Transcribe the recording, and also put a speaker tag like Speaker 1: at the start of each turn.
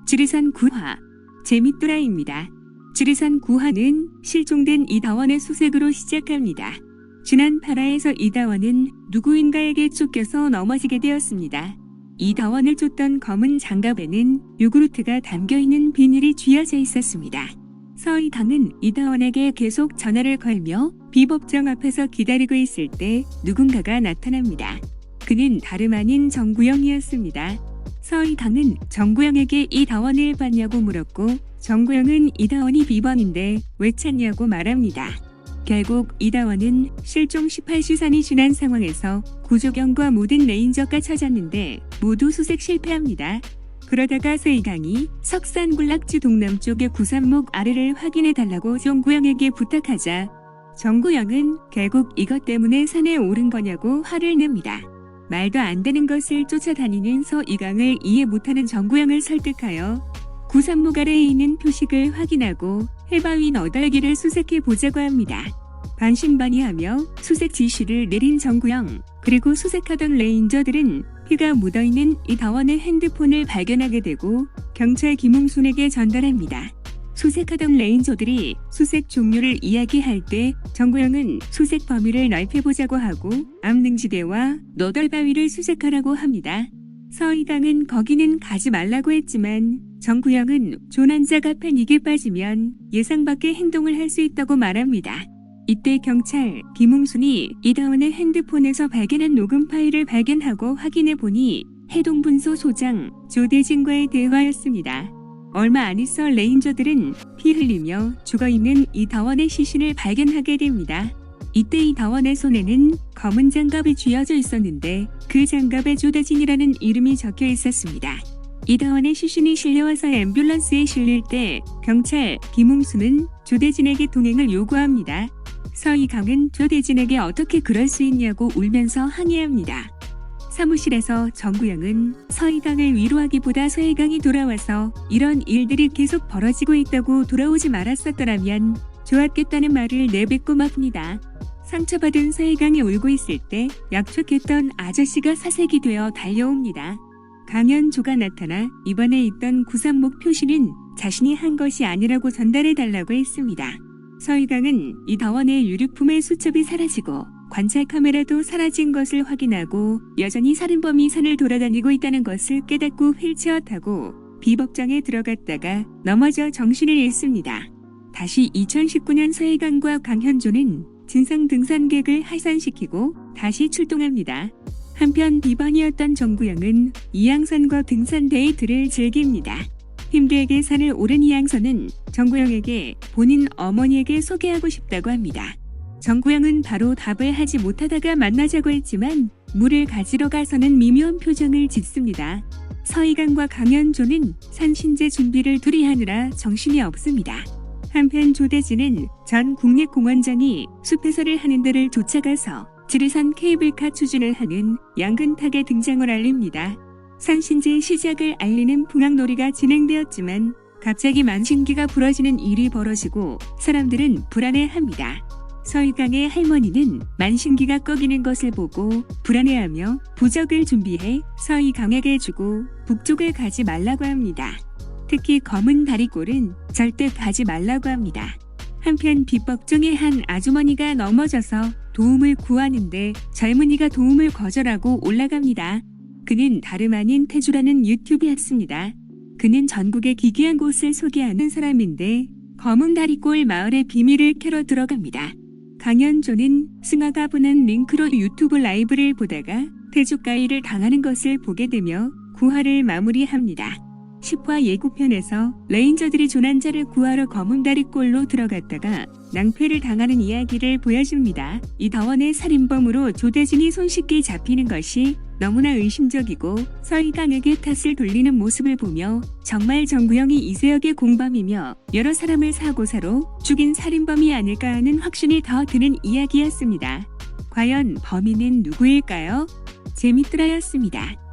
Speaker 1: 지리산 구화. 재밌더라입니다. 지리산 구화는 실종된 이다원의 수색으로 시작합니다. 지난 8화에서 이다원은 누구인가에게 쫓겨서 넘어지게 되었습니다. 이다원을 쫓던 검은 장갑에는 요구르트가 담겨있는 비닐이 쥐어져 있었습니다. 서이강은 이다원에게 계속 전화를 걸며 비법정 앞에서 기다리고 있을 때 누군가가 나타납니다. 그는 다름 아닌 정구영이었습니다. 서이강은 정구영에게 이다원을 봤냐고 물었고 정구영은 이다원이 비번인데 왜 찾냐고 말합니다. 결국 이다원은 실종 18시간이 지난 상황에서 구조경과 모든 레인저가 찾았는데 모두 수색 실패합니다. 그러다가 서이강이 석산군락지 동남쪽의 구산목 아래를 확인해달라고 정구영에게 부탁하자 정구영은 결국 이것 때문에 산에 오른 거냐고 화를 냅니다. 말도 안 되는 것을 쫓아다니는 서이강을 이해 못하는 정구영을 설득하여 구산목 아래에 있는 표식을 확인하고 해바위 너덜기를 수색해 보자고 합니다. 반신반의하며 수색 지시를 내린 정구영, 그리고 수색하던 레인저들은 피가 묻어있는 이다원의 핸드폰을 발견하게 되고 경찰 김웅순에게 전달합니다. 수색하던 레인저들이 수색 종료를 이야기할 때 정구영은 수색 범위를 넓혀보자고 하고 암능지대와 너덜바위를 수색하라고 합니다. 서이강은 거기는 가지 말라고 했지만 정구영은 조난자가 패닉에 빠지면 예상 밖의 행동을 할 수 있다고 말합니다. 이때 경찰 김웅순이 이다원의 핸드폰에서 발견한 녹음 파일을 발견하고 확인해 보니 해동분소 소장 조대진과의 대화였습니다. 얼마 안 있어 레인저들은 피 흘리며 죽어있는 이다원의 시신을 발견하게 됩니다. 이때 이다원의 손에는 검은 장갑이 쥐어져 있었는데 그 장갑에 조대진이라는 이름이 적혀 있었습니다. 이다원의 시신이 실려와서 앰뷸런스에 실릴 때 경찰 김웅수는 조대진에게 동행을 요구합니다. 서이강은 조대진에게 어떻게 그럴 수 있냐고 울면서 항의합니다. 사무실에서 정구영은 서이강을 위로하기보다 서이강이 돌아와서 이런 일들이 계속 벌어지고 있다고 돌아오지 말았었더라면 좋았겠다는 말을 내뱉고 맙니다. 상처받은 서이강이 울고 있을 때 약촉했던 아저씨가 사색이 되어 달려옵니다. 강현조가 나타나 이번에 있던 구산목 표시는 자신이 한 것이 아니라고 전달해달라고 했습니다. 서이강은 이다원의 유류품의 수첩이 사라지고 관찰 카메라도 사라진 것을 확인하고 여전히 살인범이 산을 돌아다니고 있다는 것을 깨닫고 휠체어 타고 비법정에 들어갔다가 넘어져 정신을 잃습니다. 다시 2019년 서이강과 강현조는 진상 등산객을 하산시키고 다시 출동합니다. 한편 비번이었던 정구영은 이양선과 등산 데이트를 즐깁니다. 힘들게 산을 오른 이양선은 정구영에게 본인 어머니에게 소개하고 싶다고 합니다. 정구영은 바로 답을 하지 못하다가 만나자고 했지만 물을 가지러 가서는 미묘한 표정을 짓습니다. 서이강과 강현조는 산신제 준비를 둘이 하느라 정신이 없습니다. 한편 조대진은 전 국립공원장이 숲해설을 하는 데를 쫓아가서 지리산 케이블카 추진을 하는 양근탁의 등장을 알립니다. 산신제의 시작을 알리는 풍악놀이가 진행되었지만 갑자기 만신기가 부러지는 일이 벌어지고 사람들은 불안해합니다. 서이강의 할머니는 만신기가 꺼기는 것을 보고 불안해하며 부적을 준비해 서이강에게 주고 북쪽을 가지 말라고 합니다. 특히 검은 다리꼴은 절대 가지 말라고 합니다. 한편 비법정의 한 아주머니가 넘어져서 도움을 구하는데 젊은이가 도움을 거절하고 올라갑니다. 그는 다름 아닌 태주라는 유튜브였습니다. 그는 전국의 기괴한 곳을 소개하는 사람인데 검은 다리꼴 마을의 비밀을 캐러 들어갑니다. 강현조는 승아가 보낸 링크로 유튜브 라이브를 보다가 태주가이를 당하는 것을 보게 되며 구화를 마무리합니다. 10화 예고편에서 레인저들이 조난자를 구하러 검은다리꼴로 들어갔다가 낭패를 당하는 이야기를 보여줍니다. 이다원의 살인범으로 조대진이 손쉽게 잡히는 것이 너무나 의심적이고 서이강에게 탓을 돌리는 모습을 보며 정말 정구영이 이세혁의 공범이며 여러 사람을 사고사로 죽인 살인범이 아닐까 하는 확신이 더 드는 이야기였습니다. 과연 범인은 누구일까요? 재밌더라였습니다.